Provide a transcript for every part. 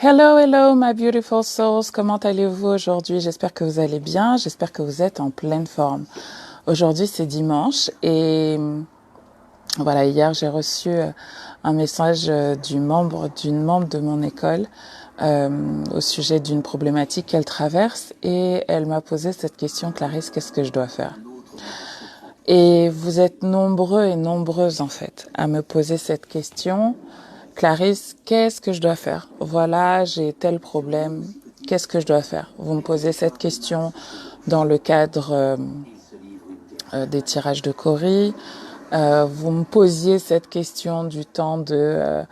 Hello, hello, my beautiful souls. Comment allez-vous aujourd'hui? J'espère que vous allez bien. J'espère que vous êtes en pleine forme. Aujourd'hui, c'est dimanche et voilà, hier, j'ai reçu un message d'une membre de mon école au sujet d'une problématique qu'elle traverse et elle m'a posé cette question: Clarisse, qu'est-ce que je dois faire? Et vous êtes nombreux et nombreuses en fait à me poser cette question. Clarisse, qu'est-ce que je dois faire? Voilà, j'ai tel problème. Qu'est-ce que je dois faire? Vous me posez cette question dans le cadre des tirages de Cori. Vous me posiez cette question du temps de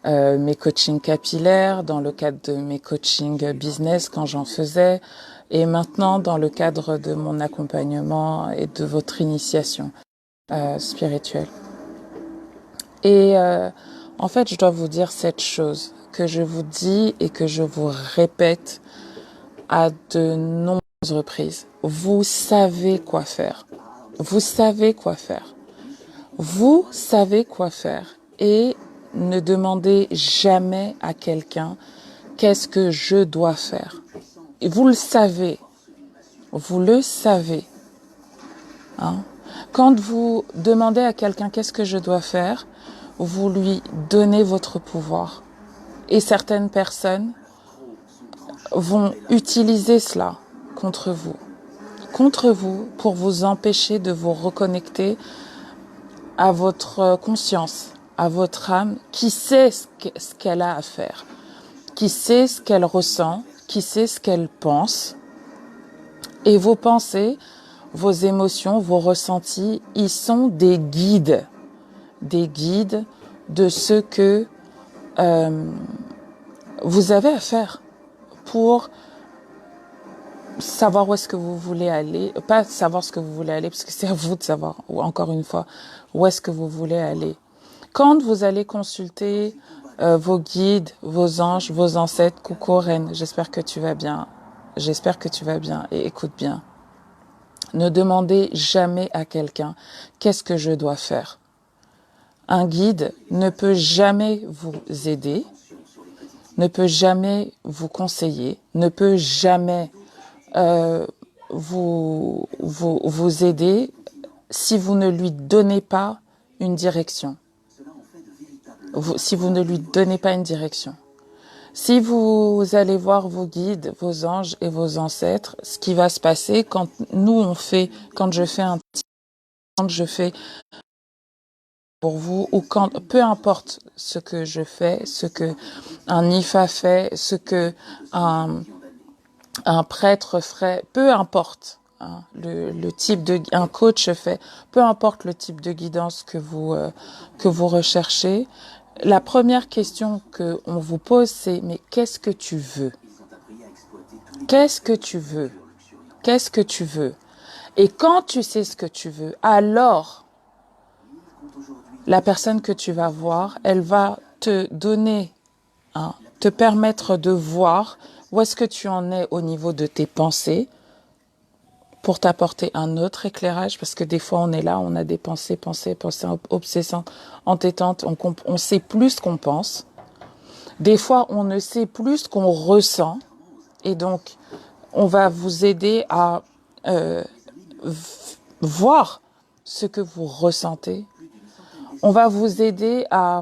mes coachings capillaires, dans le cadre de mes coachings business quand j'en faisais, et maintenant dans le cadre de mon accompagnement et de votre initiation spirituelle. Et en fait, je dois vous dire cette chose que je vous dis et que je vous répète à de nombreuses reprises. Vous savez quoi faire. Vous savez quoi faire. Vous savez quoi faire. Et ne demandez jamais à quelqu'un qu'est-ce que je dois faire. Et vous le savez. Vous le savez. Hein? Quand vous demandez à quelqu'un qu'est-ce que je dois faire, vous lui donnez votre pouvoir. Et certaines personnes vont utiliser cela contre vous pour vous empêcher de vous reconnecter à votre conscience, à votre âme, qui sait ce qu'elle a à faire, qui sait ce qu'elle ressent, qui sait ce qu'elle pense. Et vos pensées, vos émotions, vos ressentis, ils sont des guides de ce que vous avez à faire pour savoir où est-ce que vous voulez aller, pas savoir ce que vous voulez aller, parce que c'est à vous de savoir, ou encore une fois, où est-ce que vous voulez aller. Quand vous allez consulter vos guides, vos anges, vos ancêtres, coucou reine, j'espère que tu vas bien, et écoute bien. Ne demandez jamais à quelqu'un qu'est-ce que je dois faire. Un guide ne peut jamais vous aider, ne peut jamais vous conseiller, ne peut jamais vous aider si vous ne lui donnez pas une direction. Si vous ne lui donnez pas une direction. Si vous allez voir vos guides, vos anges et vos ancêtres, ce qui va se passer quand je fais pour vous, ou peu importe ce que je fais, ce que un IFA fait, ce que un prêtre ferait, peu importe le type de un coach fait, peu importe le type de guidance que vous recherchez. La première question que on vous pose, c'est: mais qu'est-ce que tu veux? Qu'est-ce que tu veux? Qu'est-ce que tu veux? Et quand tu sais ce que tu veux, alors la personne que tu vas voir, elle va te donner, te permettre de voir où est-ce que tu en es au niveau de tes pensées pour t'apporter un autre éclairage, parce que des fois on est là, on a des pensées obsessantes, entêtantes, on sait plus ce qu'on pense. Des fois on ne sait plus ce qu'on ressent, et donc on va vous aider à voir ce que vous ressentez. On va vous aider à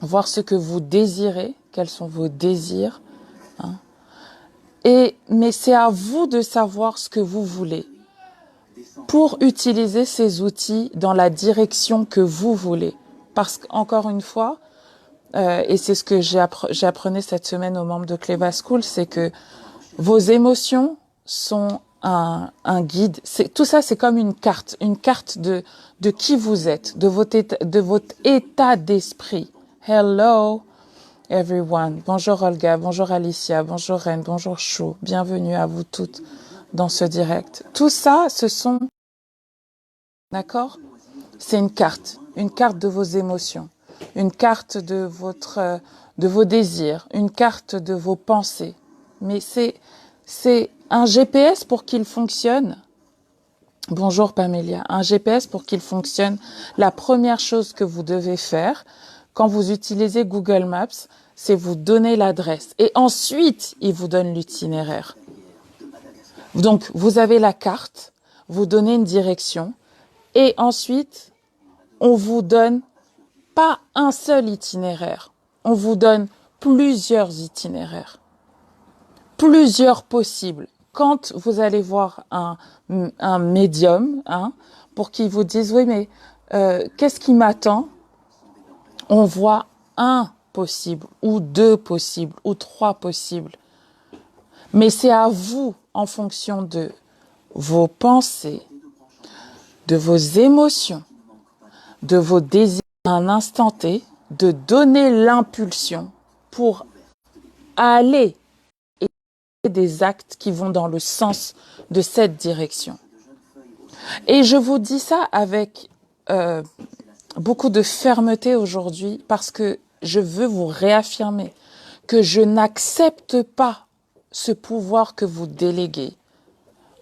voir ce que vous désirez, quels sont vos désirs. Mais c'est à vous de savoir ce que vous voulez pour utiliser ces outils dans la direction que vous voulez. Parce qu'encore une fois, et c'est ce que j'apprenais cette semaine aux membres de Cleva School, c'est que vos émotions sont un guide. Tout ça, c'est comme une carte de qui vous êtes, de votre état d'esprit. Hello everyone. Bonjour Olga, bonjour Alicia, bonjour Reine, bonjour Chou. Bienvenue à vous toutes dans ce direct. Tout ça, ce sont... D'accord? C'est une carte de vos émotions, une carte de vos désirs, une carte de vos pensées. Mais c'est un GPS pour qu'il fonctionne. Bonjour Pamélia. Un GPS pour qu'il fonctionne. La première chose que vous devez faire quand vous utilisez Google Maps, c'est vous donner l'adresse. Et ensuite, il vous donne l'itinéraire. Donc, vous avez la carte, vous donnez une direction, et ensuite, on vous donne pas un seul itinéraire. On vous donne plusieurs itinéraires. Plusieurs possibles. Quand vous allez voir un médium, pour qu'il vous dise, oui, mais qu'est-ce qui m'attend? On voit un possible, ou deux possibles, ou trois possibles. Mais c'est à vous, en fonction de vos pensées, de vos émotions, de vos désirs à un instant T, de donner l'impulsion pour aller et des actes qui vont dans le sens de cette direction. Et je vous dis ça avec beaucoup de fermeté aujourd'hui parce que je veux vous réaffirmer que je n'accepte pas ce pouvoir que vous déléguez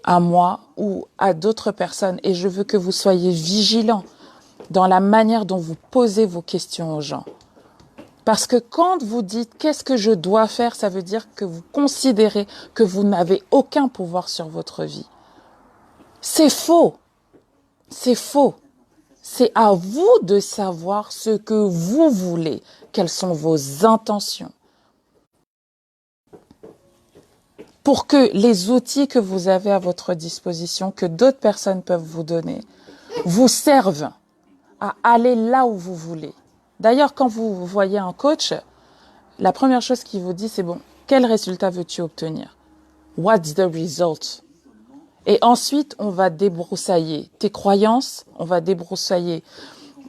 à moi ou à d'autres personnes et je veux que vous soyez vigilants dans la manière dont vous posez vos questions aux gens. Parce que quand vous dites « qu'est-ce que je dois faire », ça veut dire que vous considérez que vous n'avez aucun pouvoir sur votre vie. C'est faux. C'est faux. C'est à vous de savoir ce que vous voulez, quelles sont vos intentions. Pour que les outils que vous avez à votre disposition, que d'autres personnes peuvent vous donner, vous servent à aller là où vous voulez. D'ailleurs, quand vous voyez un coach, la première chose qu'il vous dit, c'est bon, quel résultat veux-tu obtenir? What's the result? Et ensuite, on va débroussailler tes croyances, on va débroussailler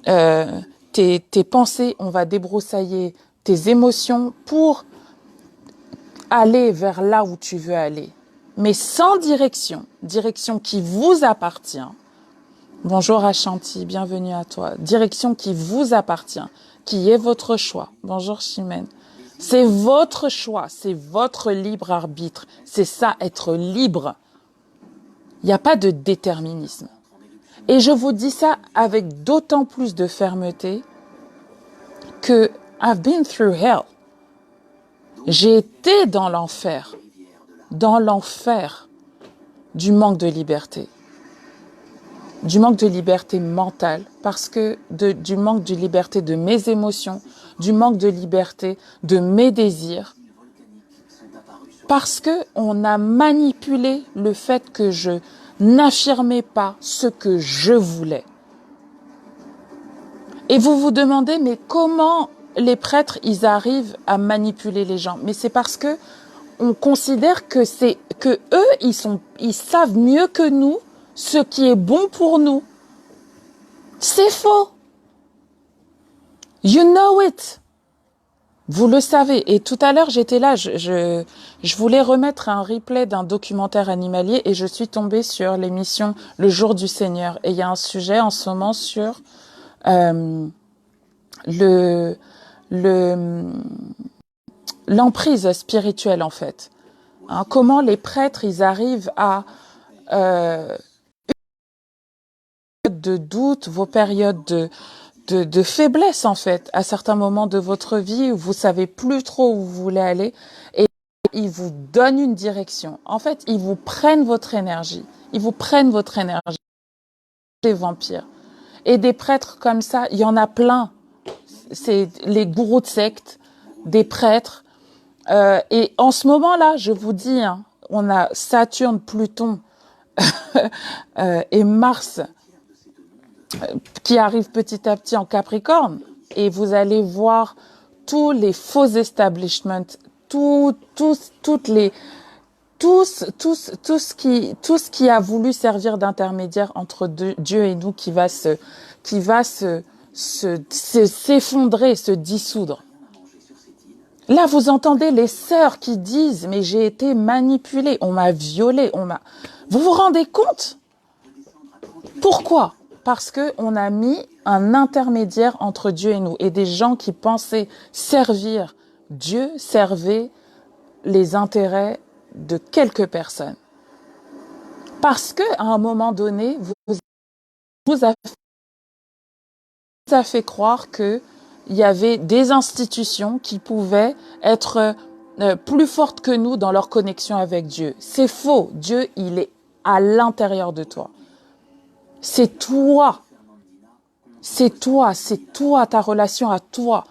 tes pensées, on va débroussailler tes émotions pour aller vers là où tu veux aller. Mais sans direction, direction qui vous appartient. Bonjour Ashanti, bienvenue à toi. Direction qui vous appartient, qui est votre choix. Bonjour Chimène. C'est votre choix, c'est votre libre arbitre. C'est ça, être libre. Il n'y a pas de déterminisme. Et je vous dis ça avec d'autant plus de fermeté que I've been through hell. J'ai été dans l'enfer du manque de liberté. Du manque de liberté mentale, parce que du manque de liberté de mes émotions, du manque de liberté de mes désirs, parce que on a manipulé le fait que je n'affirmais pas ce que je voulais. Et vous vous demandez, mais comment les prêtres, ils arrivent à manipuler les gens? Mais c'est parce que on considère que eux, ils savent mieux que nous ce qui est bon pour nous. C'est faux. You know it. Vous le savez. Et tout à l'heure, j'étais là, je voulais remettre un replay d'un documentaire animalier et je suis tombée sur l'émission Le Jour du Seigneur. Et il y a un sujet en ce moment sur l'emprise spirituelle, en fait. Hein, comment les prêtres, ils arrivent à de doute, vos périodes de faiblesse, en fait, à certains moments de votre vie où vous savez plus trop où vous voulez aller et ils vous donnent une direction. En fait, ils vous prennent votre énergie. Ils vous prennent votre énergie. Les vampires. Et des prêtres comme ça, il y en a plein. C'est les gourous de secte, des prêtres. Et en ce moment-là, je vous dis, hein, on a Saturne, Pluton et Mars qui arrivent petit à petit en Capricorne. Et vous allez voir tous les faux establishments, tout ce qui a voulu servir d'intermédiaire entre Dieu et nous qui va s'effondrer, se dissoudre. Là, vous entendez les sœurs qui disent « mais j'ai été manipulée, on m'a violée, Vous vous rendez compte? Pourquoi? Parce qu'on a mis un intermédiaire entre Dieu et nous. Et des gens qui pensaient servir Dieu servaient les intérêts de quelques personnes. Parce qu'à un moment donné, vous a fait croire que il y avait des institutions qui pouvaient être plus fortes que nous dans leur connexion avec Dieu. C'est faux. Dieu, il est à l'intérieur de toi. C'est toi. C'est toi, ta relation à toi.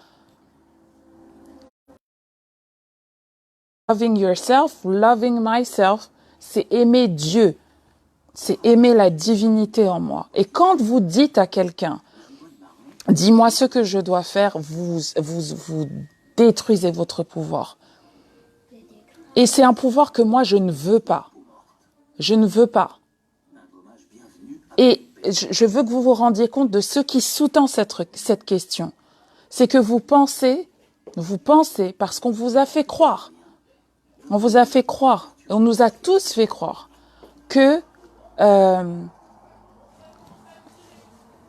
Loving yourself, loving myself, c'est aimer Dieu. C'est aimer la divinité en moi. Et quand vous dites à quelqu'un, dis-moi ce que je dois faire, vous détruisez votre pouvoir. Et c'est un pouvoir que moi, je ne veux pas. Je ne veux pas. Et je veux que vous vous rendiez compte de ce qui sous-tend cette question. C'est que vous pensez, parce qu'on vous a fait croire, on nous a tous fait croire que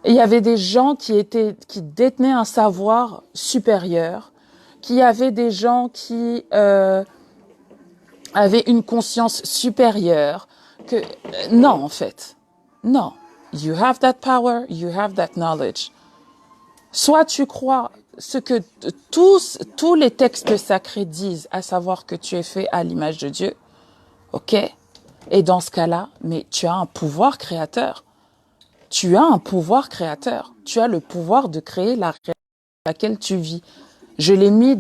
il y avait des gens qui détenaient un savoir supérieur, qu'il y avait des gens qui avaient une conscience supérieure, que non en fait, non. You have that power, you have that knowledge. Soit tu crois ce que tous les textes sacrés disent, à savoir que tu es fait à l'image de Dieu, ok? Et dans ce cas-là, mais tu as un pouvoir créateur. Tu as un pouvoir créateur. Tu as le pouvoir de créer la réalité dans laquelle tu vis. Je l'ai mis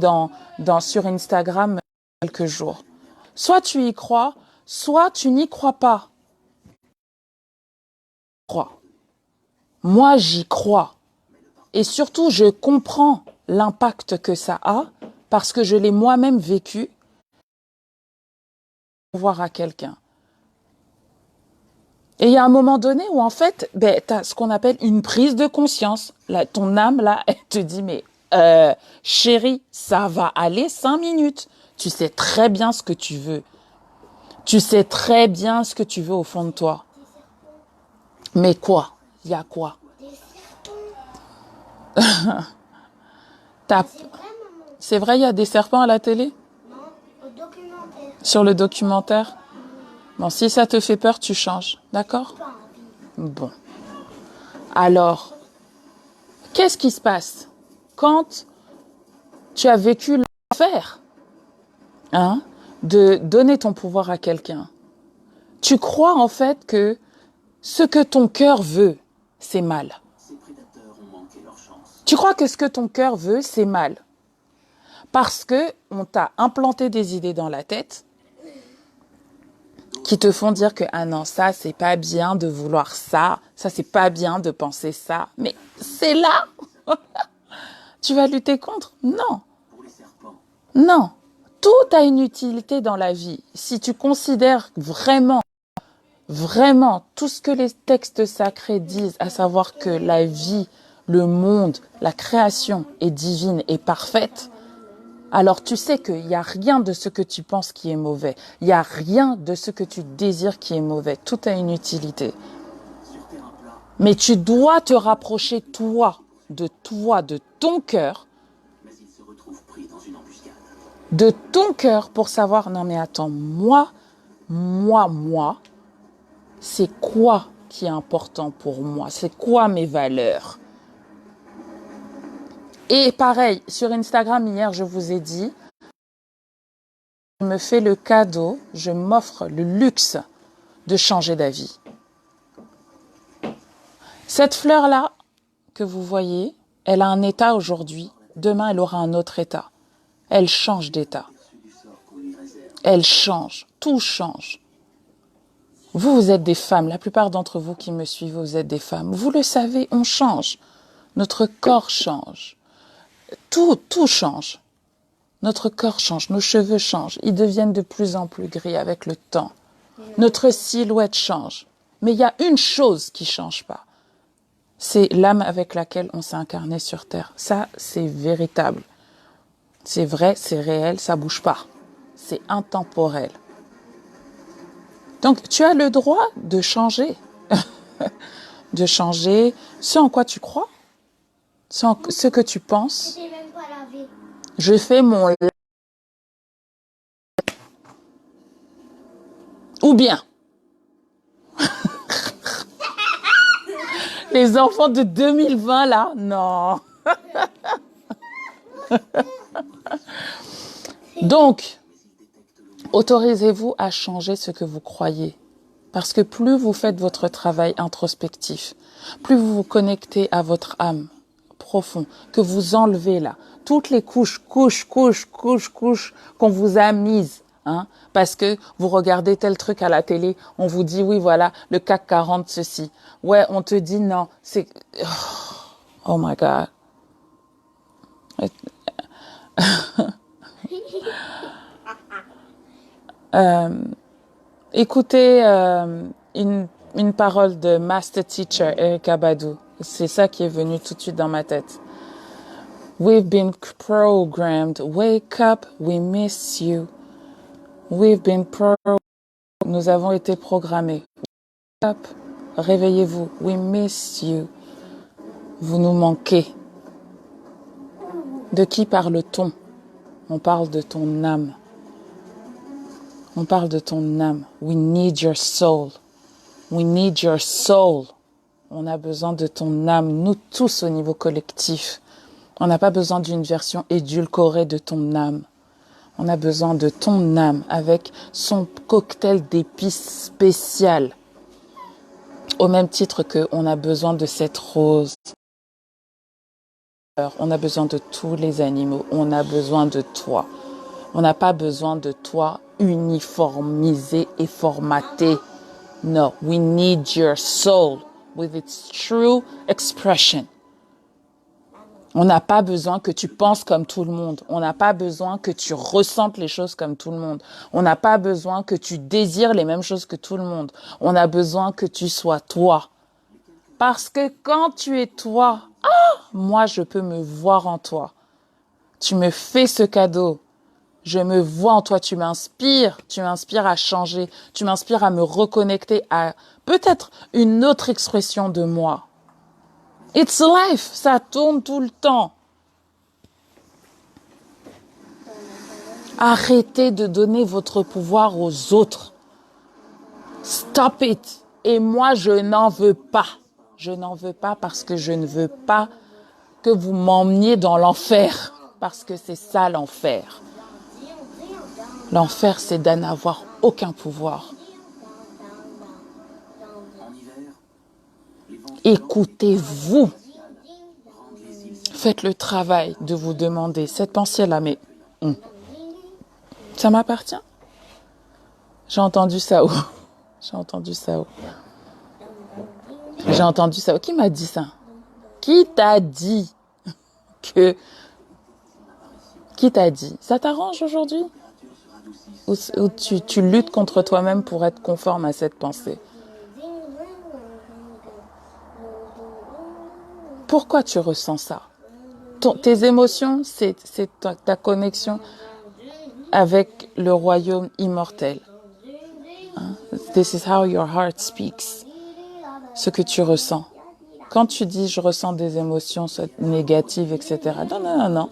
sur Instagram il y a quelques jours. Soit tu y crois, soit tu n'y crois pas. Moi, j'y crois. Et surtout, je comprends l'impact que ça a parce que je l'ai moi-même vécu. Voir à quelqu'un. Et il y a un moment donné où en fait, tu as ce qu'on appelle une prise de conscience. Là, ton âme, là, elle te dit, mais chérie, ça va aller 5 minutes. Tu sais très bien ce que tu veux. Tu sais très bien ce que tu veux au fond de toi. Mais quoi? Il y a quoi? C'est vrai, il y a des serpents à la télé? Non, au documentaire. Sur le documentaire? Bon, si ça te fait peur, tu changes. D'accord? Bon. Alors, qu'est-ce qui se passe quand tu as vécu l'enfer, hein, de donner ton pouvoir à quelqu'un? Tu crois en fait que ce que ton cœur veut, c'est mal. Tu crois que ce que ton cœur veut, c'est mal. Parce que on t'a implanté des idées dans la tête qui te font dire que ah non, ça c'est pas bien de vouloir ça c'est pas bien de penser ça. Mais c'est là. Tu vas lutter contre? Non. Non. Tout a une utilité dans la vie. Si tu considères vraiment tout ce que les textes sacrés disent, à savoir que la vie, le monde, la création est divine et parfaite, alors tu sais qu'il n'y a rien de ce que tu penses qui est mauvais. Il n'y a rien de ce que tu désires qui est mauvais. Tout a une utilité. Mais tu dois te rapprocher, de ton cœur, pour savoir, non mais attends, moi, c'est quoi qui est important pour moi? C'est quoi mes valeurs? Et pareil, sur Instagram, hier, je vous ai dit, je me fais le cadeau, je m'offre le luxe de changer d'avis. Cette fleur-là que vous voyez, elle a un état aujourd'hui. Demain, elle aura un autre état. Elle change d'état. Elle change. Tout change. Vous êtes des femmes. La plupart d'entre vous qui me suivez, vous êtes des femmes. Vous le savez, on change. Notre corps change. Tout change. Notre corps change, nos cheveux changent. Ils deviennent de plus en plus gris avec le temps. Notre silhouette change. Mais il y a une chose qui ne change pas. C'est l'âme avec laquelle on s'est incarné sur Terre. Ça, c'est véritable. C'est vrai, c'est réel, ça ne bouge pas. C'est intemporel. Donc, tu as le droit de changer. De changer ce en quoi tu crois, ce que tu penses. J'ai même pas lavé. Je fais mon... Ou bien... Les enfants de 2020, là, non. Donc, autorisez-vous à changer ce que vous croyez. Parce que plus vous faites votre travail introspectif, plus vous vous connectez à votre âme profond, que vous enlevez là, toutes les couches qu'on vous a mises, hein, parce que vous regardez tel truc à la télé, on vous dit oui voilà, le CAC 40 ceci. Ouais, on te dit non, c'est... Oh my God. Écoutez une parole de Master Teacher Erykah Badu. C'est ça qui est venu tout de suite dans ma tête. We've been programmed. Wake up, we miss you. We've been programmed. Nous avons été programmés. Wake up, réveillez-vous. We miss you. Vous nous manquez. De qui parle-t-on? On parle de ton âme. On parle de ton âme. We need your soul. We need your soul. On a besoin de ton âme, nous tous au niveau collectif. On n'a pas besoin d'une version édulcorée de ton âme. On a besoin de ton âme avec son cocktail d'épices spécial. Au même titre qu'on a besoin de cette rose. On a besoin de tous les animaux. On a besoin de toi. On n'a pas besoin de toi uniformisé et formaté. No, we need your soul with its true expression. On n'a pas besoin que tu penses comme tout le monde. On n'a pas besoin que tu ressentes les choses comme tout le monde. On n'a pas besoin que tu désires les mêmes choses que tout le monde. On a besoin que tu sois toi. Parce que quand tu es toi, moi je peux me voir en toi. Tu me fais ce cadeau. Je me vois en toi, tu m'inspires à changer, tu m'inspires à me reconnecter à peut-être une autre expression de moi. It's life, ça tourne tout le temps. Arrêtez de donner votre pouvoir aux autres. Stop it. Et moi, je n'en veux pas. Je n'en veux pas parce que je ne veux pas que vous m'emmeniez dans l'enfer. Parce que c'est ça l'enfer. L'enfer, c'est d'en avoir aucun pouvoir. Écoutez-vous. Faites le travail de vous demander cette pensée-là, mais ça m'appartient? J'ai entendu ça où? J'ai entendu ça où? J'ai entendu ça où? Qui m'a dit ça? Qui t'a dit que... Qui t'a dit? Ça t'arrange aujourd'hui? Ou tu luttes contre toi-même pour être conforme à cette pensée? Pourquoi tu ressens ça? Tes émotions, c'est ta connexion avec le royaume immortel. This is how your heart speaks. Ce que tu ressens. Quand tu dis je ressens des émotions négatives, etc. Non.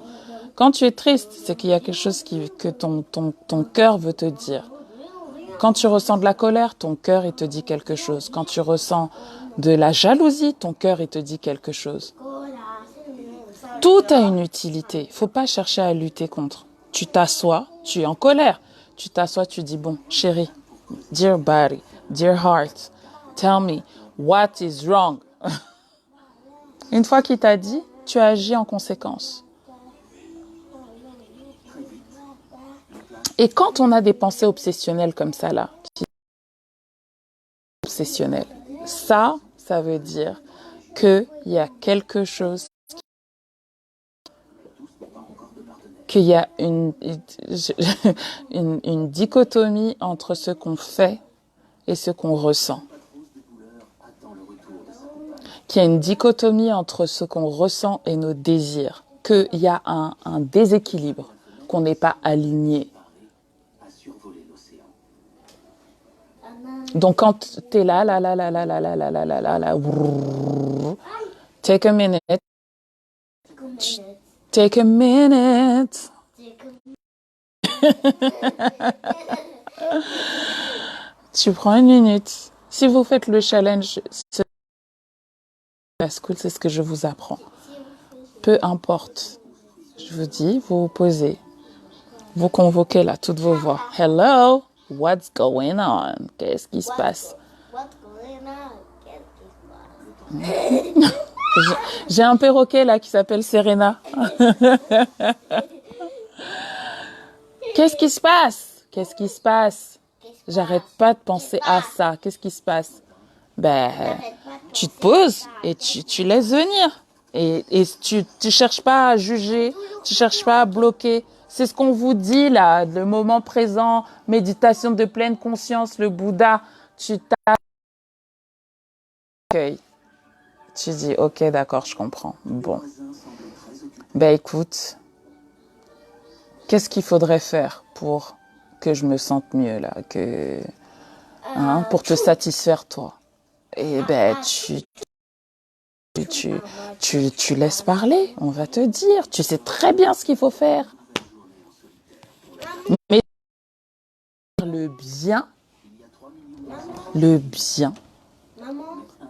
Quand tu es triste, c'est qu'il y a quelque chose que ton cœur veut te dire. Quand tu ressens de la colère, ton cœur il te dit quelque chose. Quand tu ressens de la jalousie, ton cœur il te dit quelque chose. Tout a une utilité. Il ne faut pas chercher à lutter contre. Tu t'assois, tu es en colère. Tu t'assois, tu dis bon, chérie, dear body, dear heart, tell me what is wrong. Une fois qu'il t'a dit, tu agis en conséquence. Et quand on a des pensées obsessionnelles comme ça là, obsessionnelles, ça veut dire qu'il y a quelque chose, qu'il y a une dichotomie entre ce qu'on fait et ce qu'on ressent. Qu'il y a une dichotomie entre ce qu'on ressent et nos désirs. Qu'il y a un déséquilibre, qu'on n'est pas aligné. Donc quand tu es là, take a minute. Take a minute. Tu prends une minute. Si vous faites le challenge, c'est ce que je vous apprends. Peu importe. Je vous dis, vous vous posez. Vous convoquez là toutes vos voix. Hello, what's going on? Qu'est-ce qui se passe? What's going on? Qu'est-ce qui se passe? J'ai un perroquet là qui s'appelle Serena. Qu'est-ce qui se passe? Qu'est-ce qui se passe? J'arrête pas de penser à ça. Qu'est-ce qui se passe? Ben, tu te poses et tu laisses venir. Et tu cherches pas à juger, tu cherches pas à bloquer. C'est ce qu'on vous dit là, le moment présent, méditation de pleine conscience, le Bouddha. Tu t'accueilles. Tu dis, ok, d'accord, je comprends. Bon. Ben écoute, qu'est-ce qu'il faudrait faire pour que je me sente mieux là, pour te satisfaire toi? Et ben tu laisses parler, on va te dire. Tu sais très bien ce qu'il faut faire. Mais le bien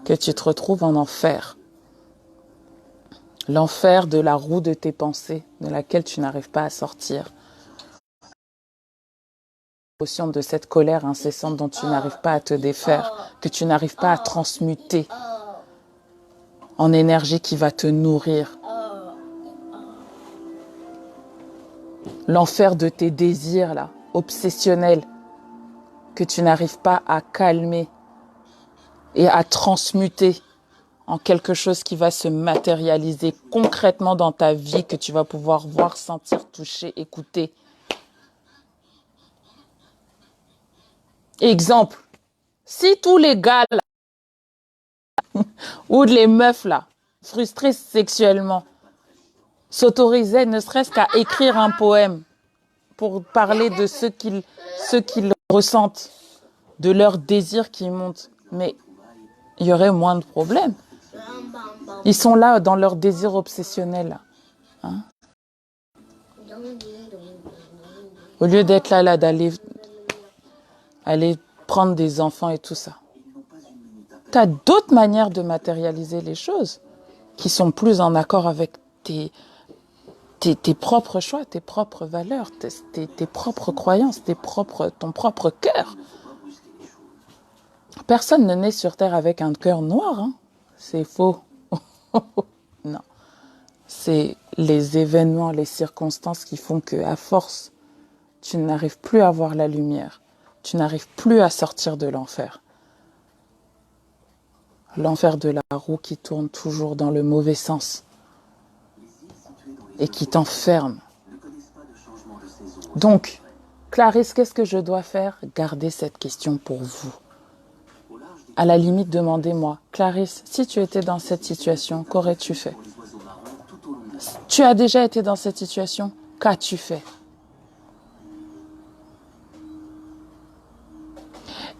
que tu te retrouves en enfer. L'enfer de la roue de tes pensées, de laquelle tu n'arrives pas à sortir. L'émotion de cette colère incessante dont tu n'arrives pas à te défaire, que tu n'arrives pas à transmuter en énergie qui va te nourrir. L'enfer de tes désirs, là, obsessionnels, que tu n'arrives pas à calmer et à transmuter en quelque chose qui va se matérialiser concrètement dans ta vie, que tu vas pouvoir voir, sentir, toucher, écouter. Exemple, si tous les gars là, ou les meufs là, frustrés sexuellement, s'autorisaient ne serait-ce qu'à écrire un poème pour parler de ce qu'ils ressentent, de leurs désirs qui montent, mais il y aurait moins de problèmes. Ils sont là dans leur désir obsessionnel. Hein? Au lieu d'être là d'aller prendre des enfants et tout ça. Tu as d'autres manières de matérialiser les choses qui sont plus en accord avec tes propres choix, tes propres valeurs, tes propres croyances, ton propre cœur. Personne ne naît sur Terre avec un cœur noir. Hein. C'est faux. Non. C'est les événements, les circonstances qui font que, à force, tu n'arrives plus à voir la lumière. Tu n'arrives plus à sortir de l'enfer. L'enfer de la roue qui tourne toujours dans le mauvais sens et qui t'enferme. Donc, Clarisse, qu'est-ce que je dois faire? Gardez cette question pour vous. À la limite, demandez-moi, Clarisse, si tu étais dans cette situation, qu'aurais-tu fait? Tu as déjà été dans cette situation, qu'as-tu fait?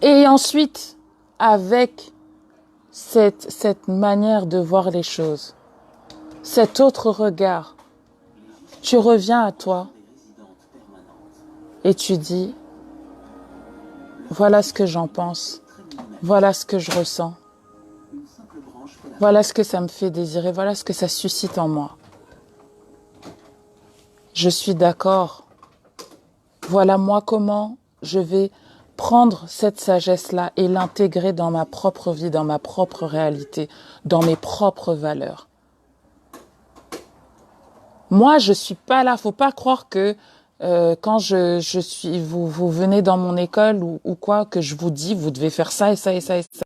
Et ensuite, avec cette manière de voir les choses, cet autre regard, tu reviens à toi et tu dis, voilà ce que j'en pense, voilà ce que je ressens, voilà ce que ça me fait désirer, voilà ce que ça suscite en moi. Je suis d'accord. Voilà moi comment je vais prendre cette sagesse-là et l'intégrer dans ma propre vie, dans ma propre réalité, dans mes propres valeurs. Moi, je suis pas là. Faut pas croire que quand vous venez dans mon école ou quoi, que je vous dis, vous devez faire ça et ça et ça et ça.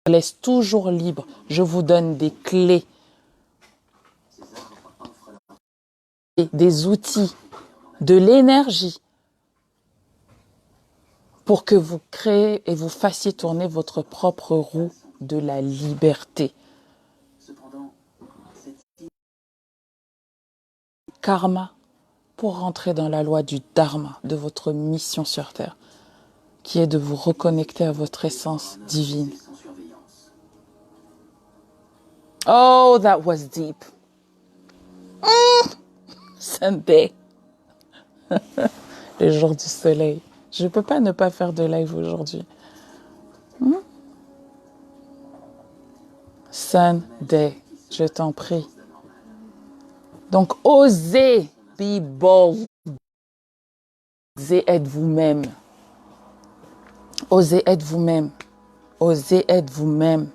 Je vous laisse toujours libre. Je vous donne des clés, des outils, de l'énergie pour que vous créez et vous fassiez tourner votre propre roue de la liberté. Karma pour rentrer dans la loi du dharma, de votre mission sur Terre, qui est de vous reconnecter à votre essence divine. Oh, that was deep. Sunday. Le jour du soleil. Je ne peux pas ne pas faire de live aujourd'hui. Sunday, je t'en prie. Donc, osez, be bold. Osez être vous-même. Osez être vous-même. Osez être vous-même.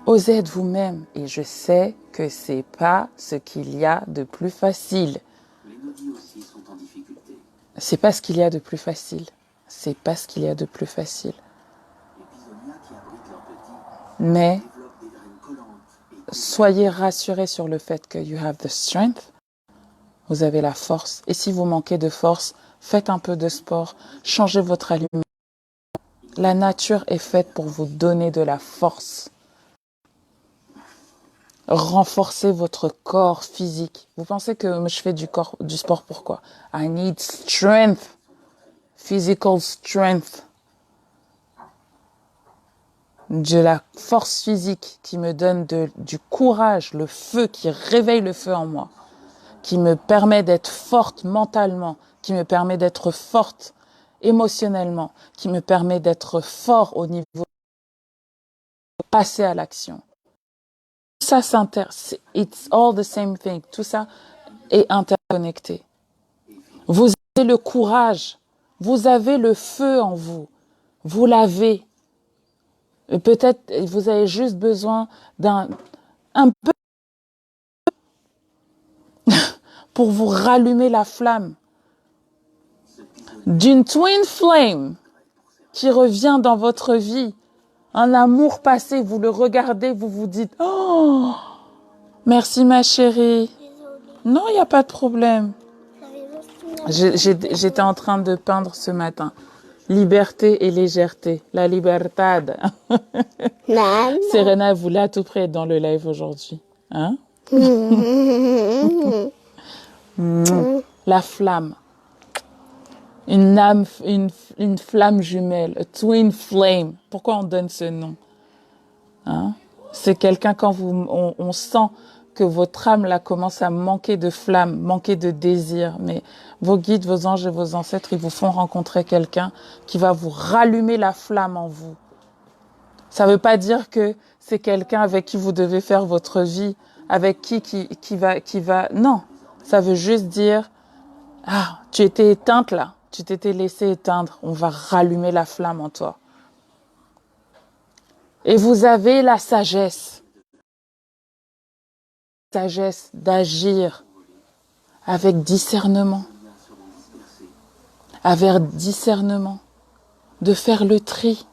Osez être vous-même. Et je sais que c'est pas ce qu'il y a de plus facile. Les nodis aussi sont en difficulté. C'est pas ce qu'il y a de plus facile. C'est pas ce qu'il y a de plus facile. Les bisognas qui abritent leurs petits Mais développent des graines collantes et soyez rassurés sur le fait que you have the strength. Vous avez la force. Et si vous manquez de force, faites un peu de sport. Changez votre alimentation. La nature est faite pour vous donner de la force. Renforcez votre corps physique. Vous pensez que je fais du sport pourquoi? I need strength. Physical strength. De la force physique qui me donne du courage, le feu, qui réveille le feu en moi, qui me permet d'être forte mentalement, qui me permet d'être forte émotionnellement, qui me permet d'être fort au niveau de passer à l'action. Tout ça it's all the same thing. Tout ça est interconnecté. Vous avez le courage, vous avez le feu en vous, vous l'avez. Peut-être vous avez juste besoin un peu pour vous rallumer la flamme. D'une twin flame qui revient dans votre vie. Un amour passé, vous le regardez, vous vous dites « Oh, merci ma chérie. » Non, il n'y a pas de problème. J'étais en train de peindre ce matin. Liberté et légèreté. La libertad. Serena voulait à tout près être dans le live aujourd'hui. Hein? La flamme. Une âme, une flamme jumelle, a twin flame. Pourquoi on donne ce nom? Hein? C'est quelqu'un quand on sent que votre âme là commence à manquer de flamme, manquer de désir. Mais vos guides, vos anges et vos ancêtres, ils vous font rencontrer quelqu'un qui va vous rallumer la flamme en vous. Ça veut pas dire que c'est quelqu'un avec qui vous devez faire votre vie, avec qui va. Non, ça veut juste dire ah, tu étais éteinte là. Tu t'étais laissé éteindre, on va rallumer la flamme en toi. Et vous avez la sagesse d'agir avec discernement, de faire le tri,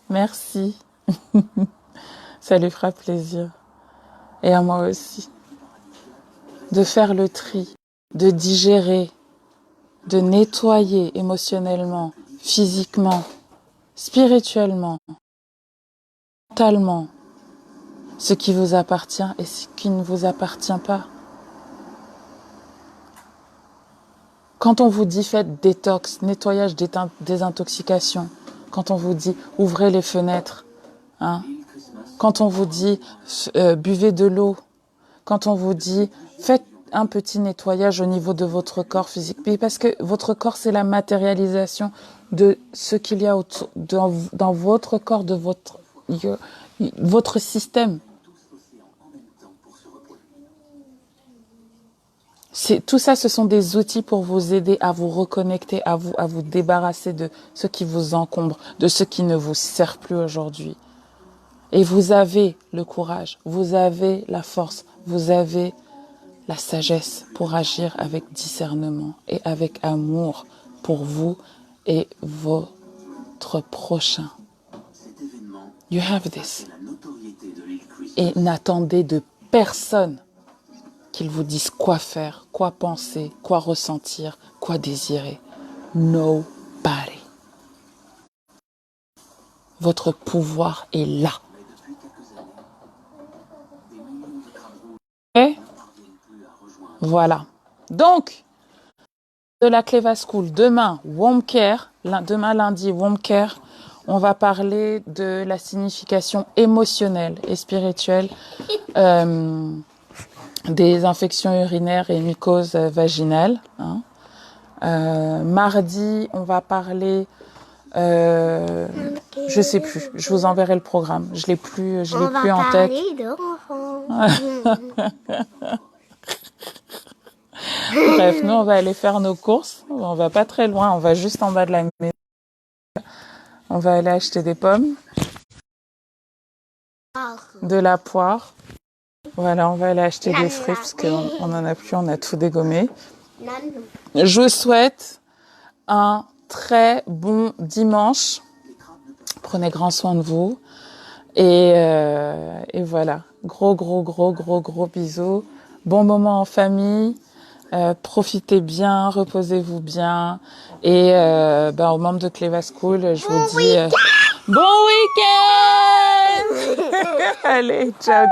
Merci. Ça lui fera plaisir. Et à moi aussi. De faire le tri, de digérer, de nettoyer émotionnellement, physiquement, spirituellement, mentalement, ce qui vous appartient et ce qui ne vous appartient pas. Quand on vous dit faites détox, nettoyage, désintoxication, quand on vous dit ouvrez les fenêtres, hein, quand on vous dit buvez de l'eau, quand on vous dit faites un petit nettoyage au niveau de votre corps physique, parce que votre corps c'est la matérialisation de ce qu'il y a autour, dans votre corps, de votre système. Tout ça, ce sont des outils pour vous aider à vous reconnecter, à vous débarrasser de ce qui vous encombre, de ce qui ne vous sert plus aujourd'hui. Et vous avez le courage, vous avez la force, vous avez la sagesse pour agir avec discernement et avec amour pour vous et votre prochain. You have this. Et n'attendez de personne qu'ils vous disent quoi faire, quoi penser, quoi ressentir, quoi désirer. Nobody. Votre pouvoir est là. Et voilà. Donc, de la Cleva School, demain, Womb Care, demain lundi, Womb Care, on va parler de la signification émotionnelle et spirituelle des infections urinaires et mycoses vaginales. Hein. Mardi, on va parler Je sais plus. Je vous enverrai le programme. Je l'ai plus en tête. Bref, nous on va aller faire nos courses. On va pas très loin. On va juste en bas de la maison. On va aller acheter des pommes, de la poire. Voilà, on va aller acheter des fruits parce qu'on en a plus. On a tout dégommé. Je vous souhaite un très bon dimanche. Prenez grand soin de vous. Et voilà. Gros bisous. Bon moment en famille. Profitez bien, reposez-vous bien. Et aux membres de Cleva School, je vous dis bon week-end. Allez, ciao.